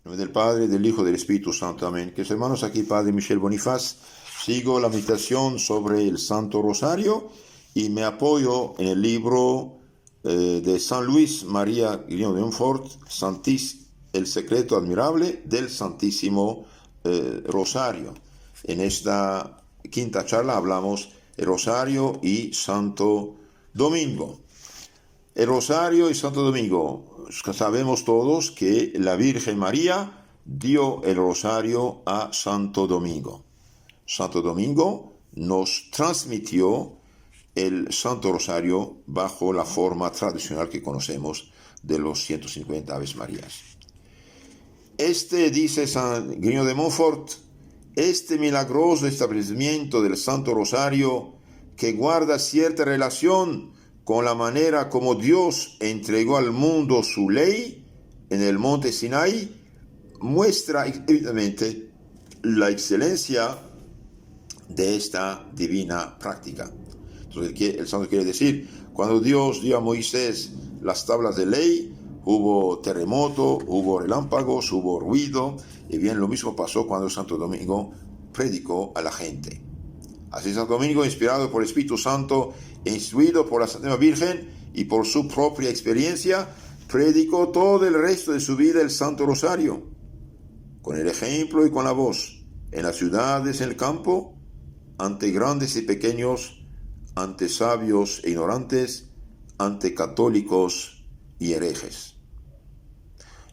En nombre del Padre, del Hijo y del Espíritu Santo. Amén. Que hermanos, aquí Padre Michel Bonifaz. Sigo la meditación sobre el Santo Rosario y me apoyo en el libro de San Luis María Guillaume de Montfort, El secreto admirable del Santísimo Rosario. En esta quinta charla hablamos de Rosario y Santo Domingo. El Rosario y Santo Domingo. Sabemos todos que la Virgen María dio el Rosario a Santo Domingo. Santo Domingo nos transmitió el Santo Rosario bajo la forma tradicional que conocemos de los 150 Aves Marías. Dice San Guillaume de Montfort, milagroso establecimiento del Santo Rosario, que guarda cierta relación con la manera como Dios entregó al mundo su ley en el monte Sinai, muestra evidentemente la excelencia de esta divina práctica. Entonces, el santo quiere decir, cuando Dios dio a Moisés las tablas de ley, hubo terremoto, hubo relámpagos, hubo ruido, y bien lo mismo pasó cuando Santo Domingo predicó a la gente. Así Santo Domingo, inspirado por el Espíritu Santo, instruido por la Santísima Virgen y por su propia experiencia, predicó todo el resto de su vida el Santo Rosario, con el ejemplo y con la voz, en las ciudades, en el campo, ante grandes y pequeños, ante sabios e ignorantes, ante católicos y herejes.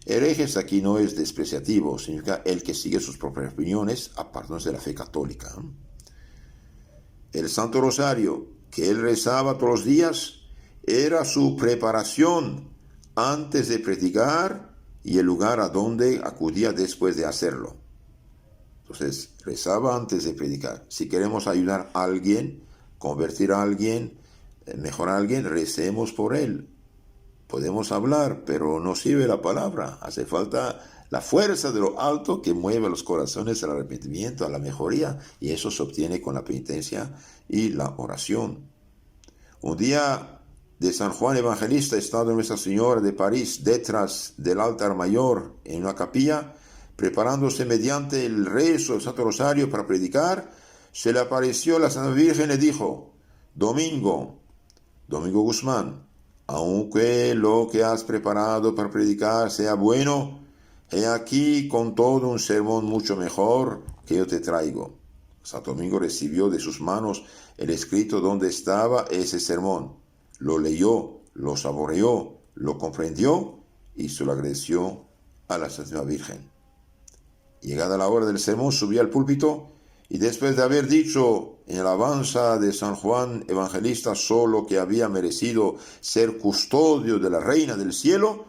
Herejes aquí no es despreciativo, significa el que sigue sus propias opiniones, apartándose de la fe católica. El Santo Rosario que él rezaba todos los días era su preparación antes de predicar y el lugar a donde acudía después de hacerlo. Entonces, rezaba antes de predicar. Si queremos ayudar a alguien, convertir a alguien, mejorar a alguien, recemos por él. Podemos hablar, pero no sirve la palabra. Hace falta la fuerza de lo alto que mueve los corazones al arrepentimiento, a la mejoría, y eso se obtiene con la penitencia y la oración. Un día de San Juan Evangelista, estando Nuestra Señora de París detrás del altar mayor en una capilla, preparándose mediante el rezo del Santo Rosario para predicar, se le apareció la Santa Virgen y le dijo: Domingo Guzmán, aunque lo que has preparado para predicar sea bueno, he aquí con todo un sermón mucho mejor que yo te traigo. Santo Domingo recibió de sus manos el escrito donde estaba ese sermón, lo leyó, lo saboreó, lo comprendió y se lo agradeció a la Santísima Virgen. Llegada la hora del sermón, subió al púlpito y después de haber dicho en alabanza de San Juan Evangelista solo que había merecido ser custodio de la Reina del Cielo,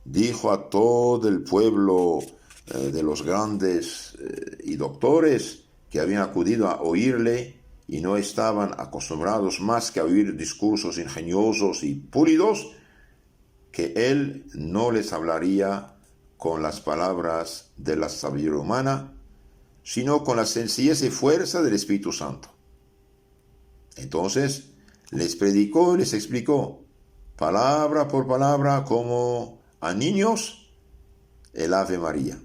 dijo a todo el pueblo de los grandes y doctores que habían acudido a oírle y no estaban acostumbrados más que a oír discursos ingeniosos y pulidos, que él no les hablaría con las palabras de la sabiduría humana, sino con la sencillez y fuerza del Espíritu Santo. Entonces les predicó y les explicó, palabra por palabra, como a niños, el Ave María.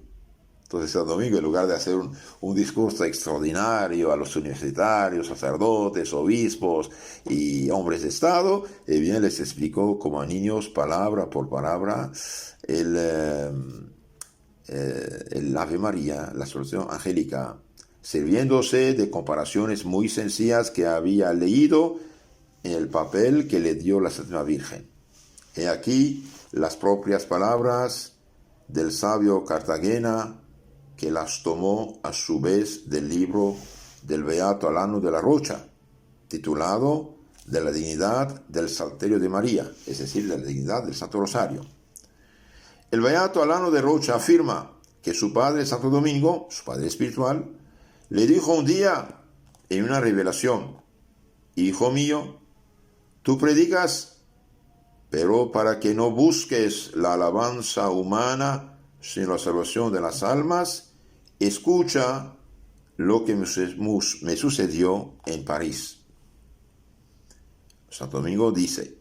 Entonces Santo Domingo, en lugar de hacer un discurso extraordinario a los universitarios, sacerdotes, obispos y hombres de Estado, bien les explicó como a niños, palabra por palabra, el Ave María, la salutación angélica, sirviéndose de comparaciones muy sencillas que había leído en el papel que le dio la Santísima Virgen. He aquí las propias palabras del sabio Cartagena, que las tomó a su vez del libro del Beato Alano de la Rocha, titulado De la dignidad del Salterio de María, es decir, de la dignidad del Santo Rosario. El Beato Alano de Rocha afirma que su padre Santo Domingo, su padre espiritual, le dijo un día en una revelación: Hijo mío, tú predicas, pero para que no busques la alabanza humana, sino la salvación de las almas, escucha lo que me sucedió en París. Santo Domingo dice: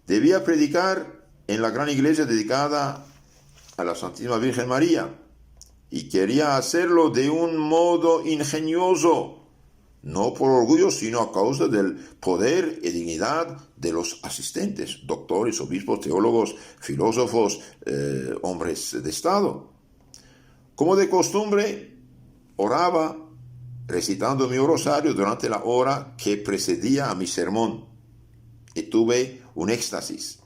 debía predicar en la gran iglesia dedicada a la Santísima Virgen María y quería hacerlo de un modo ingenioso, no por orgullo, sino a causa del poder y dignidad de los asistentes, doctores, obispos, teólogos, filósofos, hombres de Estado. Como de costumbre, oraba recitando mi rosario durante la hora que precedía a mi sermón y tuve un éxtasis.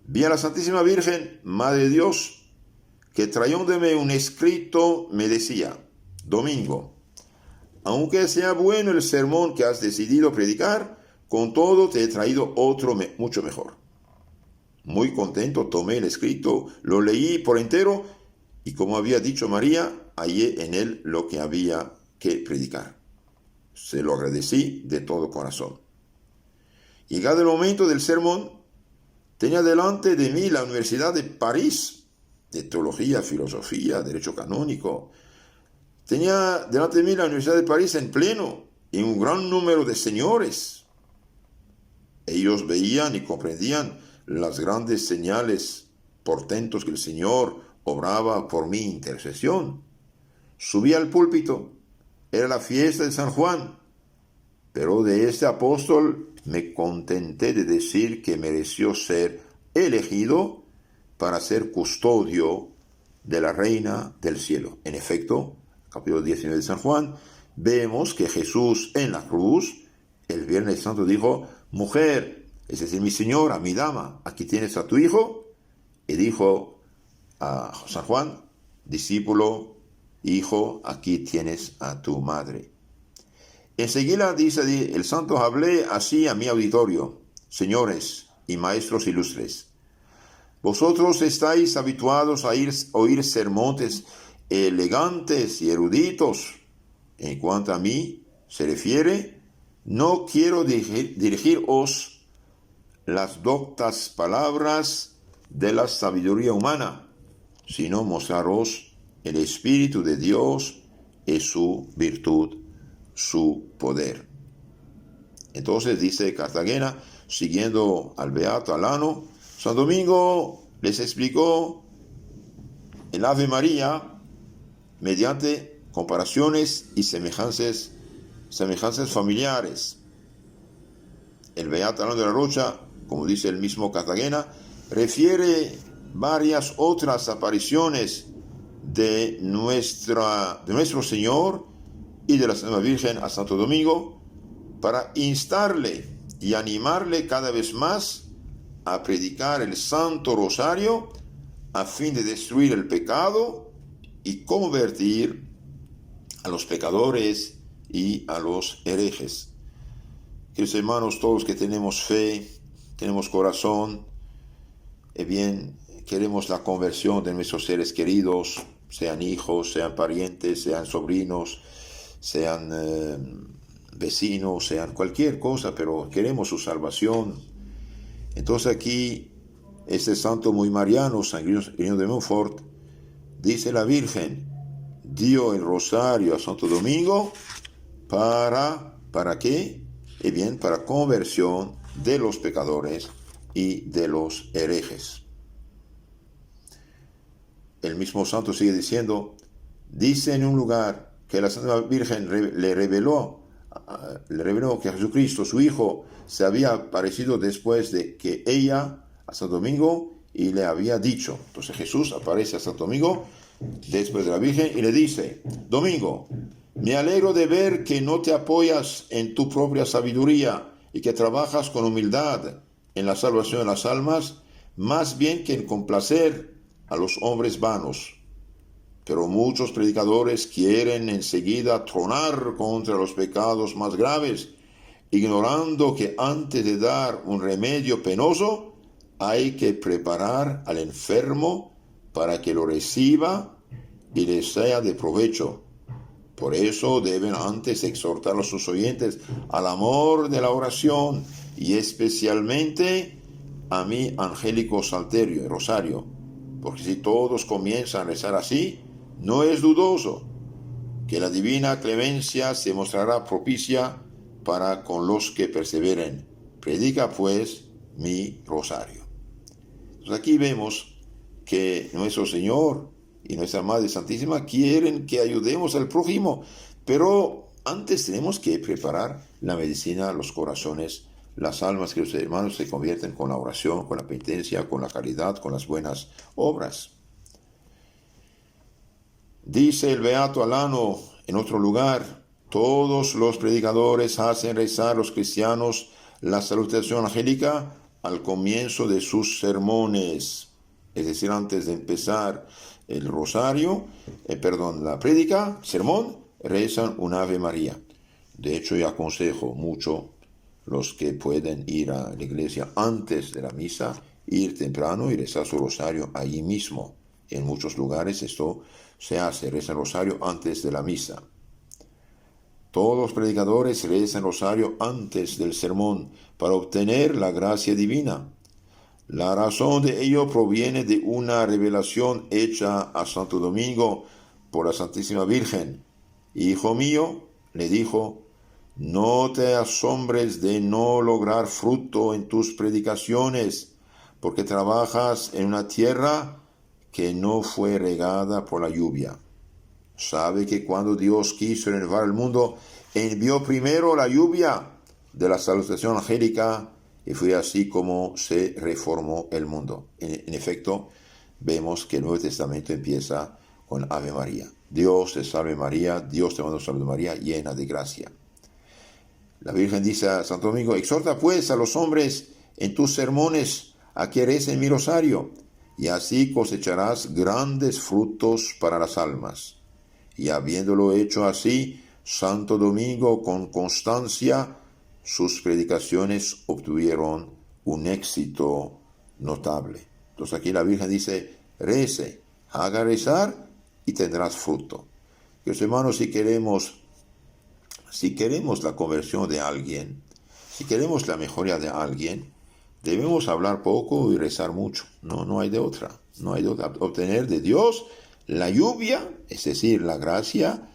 Vi a la Santísima Virgen, Madre de Dios, que trayéndome un escrito me decía: Domingo, aunque sea bueno el sermón que has decidido predicar, con todo te he traído otro mucho mejor. Muy contento tomé el escrito, lo leí por entero y, como había dicho María, hallé en él lo que había que predicar. Se lo agradecí de todo corazón. Llegado el momento del sermón, tenía delante de mí la Universidad de París, de Teología, Filosofía, Derecho Canónico. Tenía delante de mí la Universidad de París en pleno y un gran número de señores. Ellos veían y comprendían las grandes señales, portentos que el Señor obraba por mi intercesión. Subí al púlpito, era la fiesta de San Juan, pero de este apóstol me contenté de decir que mereció ser elegido para ser custodio de la Reina del Cielo. En efecto, capítulo 19 de San Juan, vemos que Jesús en la cruz, el Viernes Santo, dijo: mujer, es decir, mi señora, mi dama, aquí tienes a tu hijo. Y dijo a San Juan: discípulo, hijo, aquí tienes a tu madre. Enseguida dice el santo: hablé así a mi auditorio: señores y maestros ilustres, vosotros estáis habituados a oír sermones elegantes y eruditos. En cuanto a mí se refiere, no quiero dirigiros las doctas palabras de la sabiduría humana, sino mostraros el Espíritu de Dios y su virtud, su poder. Entonces dice Cartagena, siguiendo al Beato Alano, San Domingo les explicó el Ave María mediante comparaciones y semejanzas familiares. El Beato Alano de la Rocha, como dice el mismo Cartagena, refiere varias otras apariciones de nuestro Señor y de la Santísima Virgen a Santo Domingo para instarle y animarle cada vez más a predicar el Santo Rosario a fin de destruir el pecado y convertir a los pecadores y a los herejes. Queridos hermanos, todos que tenemos fe, tenemos corazón, bien, queremos la conversión de nuestros seres queridos, sean hijos, sean parientes, sean sobrinos, sean vecinos, sean cualquier cosa, pero queremos su salvación. Entonces aquí, este santo muy mariano, San Grigno de Montfort, dice: la Virgen dio el rosario a Santo Domingo ¿para qué? Bien, para conversión de los pecadores y de los herejes. El mismo santo sigue diciendo, dice en un lugar que la Santa Virgen le reveló que Jesucristo, su Hijo, se había aparecido después de que ella a Santo Domingo y le había dicho. Entonces Jesús aparece a Santo Domingo después de la Virgen y le dice: Domingo, me alegro de ver que no te apoyas en tu propia sabiduría y que trabajas con humildad en la salvación de las almas, más bien que en complacer a los hombres vanos. Pero muchos predicadores quieren enseguida tronar contra los pecados más graves, ignorando que antes de dar un remedio penoso, hay que preparar al enfermo para que lo reciba y le sea de provecho. Por eso deben antes exhortar a sus oyentes al amor de la oración y especialmente a mi angélico salterio y rosario, porque si todos comienzan a rezar así, no es dudoso que la divina clemencia se mostrará propicia para con los que perseveren. Predica pues mi rosario. Entonces aquí vemos que nuestro Señor y nuestra Madre Santísima quieren que ayudemos al prójimo, pero antes tenemos que preparar la medicina, los corazones, las almas, que los hermanos se convierten con la oración, con la penitencia, con la caridad, con las buenas obras. Dice el Beato Alano en otro lugar: todos los predicadores hacen rezar a los cristianos la salutación angélica al comienzo de sus sermones, es decir, antes de empezar el rosario, la prédica, sermón, rezan un Ave María. De hecho, yo aconsejo mucho los que pueden ir a la iglesia antes de la misa, ir temprano y rezar su rosario allí mismo. En muchos lugares esto se hace, reza el rosario antes de la misa. Todos los predicadores rezan el rosario antes del sermón para obtener la gracia divina. La razón de ello proviene de una revelación hecha a Santo Domingo por la Santísima Virgen. Hijo mío, le dijo, no te asombres de no lograr fruto en tus predicaciones, porque trabajas en una tierra que no fue regada por la lluvia. Sabe que cuando Dios quiso renovar el mundo, envió primero la lluvia de la salutación angélica, y fue así como se reformó el mundo. En efecto, vemos que el Nuevo Testamento empieza con Ave María. Dios te salve María, Dios te manda un saludo María, llena de gracia. La Virgen dice a Santo Domingo, exhorta pues a los hombres en tus sermones a que recen mi rosario, y así cosecharás grandes frutos para las almas. Y habiéndolo hecho así, Santo Domingo con constancia, sus predicaciones obtuvieron un éxito notable. Entonces aquí la Virgen dice, rece, haga rezar y tendrás fruto. Queridos hermanos, si queremos la conversión de alguien, si queremos la mejoría de alguien, debemos hablar poco y rezar mucho. No hay de otra. No hay de otra. Obtener de Dios la lluvia, es decir, la gracia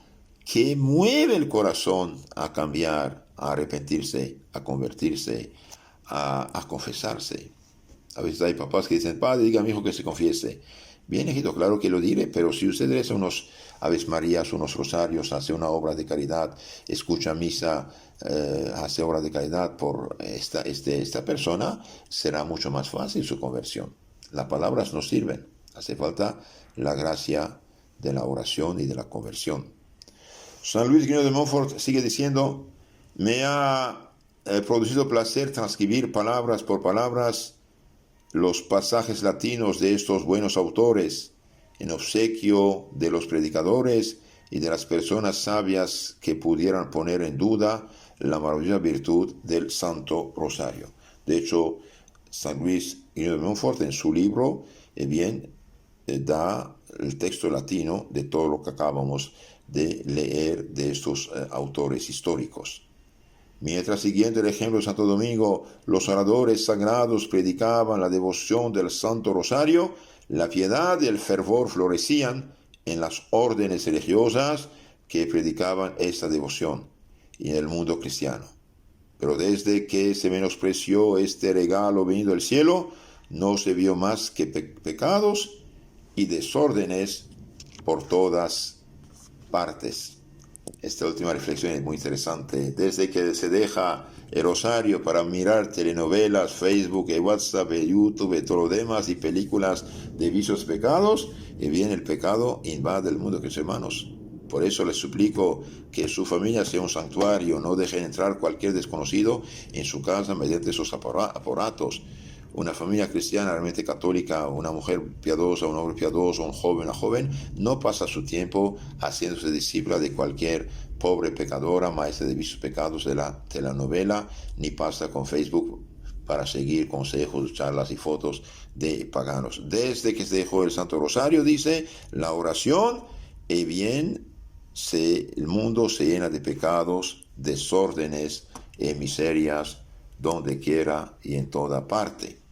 que mueve el corazón a cambiar, a arrepentirse, a convertirse, a confesarse. A veces hay papás que dicen, padre, diga a mi hijo que se confiese. Bien, hijito, claro que lo diré, pero si usted reza unos Aves Marías, unos rosarios, hace una obra de caridad, escucha misa, hace obra de caridad por esta persona, será mucho más fácil su conversión. Las palabras no sirven, hace falta la gracia de la oración y de la conversión. San Luis Guino de Montfort sigue diciendo, me ha producido placer transcribir palabras por palabras los pasajes latinos de estos buenos autores, en obsequio de los predicadores y de las personas sabias que pudieran poner en duda la maravillosa virtud del Santo Rosario. De hecho, San Luis Guino de Montfort en su libro da el texto latino de todo lo que acabamos de leer de estos autores históricos. Mientras, siguiendo el ejemplo de Santo Domingo, los oradores sagrados predicaban la devoción del Santo Rosario, la piedad y el fervor florecían en las órdenes religiosas que predicaban esta devoción y en el mundo cristiano. Pero desde que se menospreció este regalo venido del cielo, no se vio más que pecados y desórdenes por todas partes. Esta última reflexión es muy interesante. Desde que se deja el rosario para mirar telenovelas, Facebook, WhatsApp, YouTube, todo lo demás y películas de vicios pecados, y bien el pecado invade el mundo, que es hermanos. Por eso les suplico que su familia sea un santuario, no dejen entrar cualquier desconocido en su casa mediante esos aparatos. Una familia cristiana realmente católica, una mujer piadosa, un hombre piadoso, un joven, una joven, no pasa su tiempo haciéndose discípula de cualquier pobre pecadora, maestra de vicios pecados de la telenovela, ni pasa con Facebook para seguir consejos, charlas y fotos de paganos. Desde que se dejó el Santo Rosario, dice, la oración, y bien, el mundo se llena de pecados, desórdenes y miserias, donde quiera y en toda parte.